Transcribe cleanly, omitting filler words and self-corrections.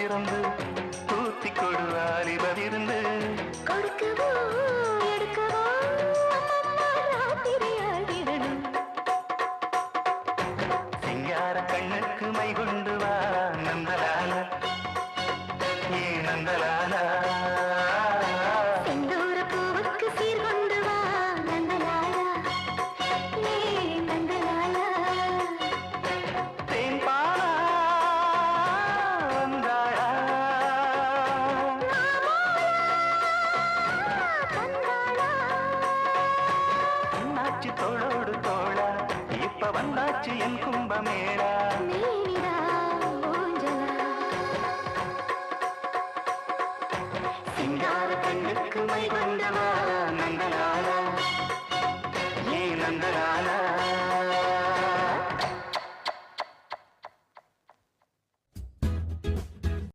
திறந்து பூத்தி கொடு வாலிபமிருந்து கொடுக்கவோ எடுக்கவோ ராத்திரியாகிடணும். சிங்கார கண்ணுக்கு மை கொண்டு வா நந்தலால ஏ நந்தலால செந்தூர பூவுக்கு சீர் கொண்டு வா நந்தலாலா ஏ நந்தலாலா. தேன்பாலா வந்தாளா என்னாச்சு தோளோடு தோளா இப்ப வந்தாச்சு என் கும்பமேளா மேனிடா ஊஞ்சலா. சிங்கார கண்ணுக்கு மை கொண்டு வா நந்தலாலா ஏ நந்தலாலா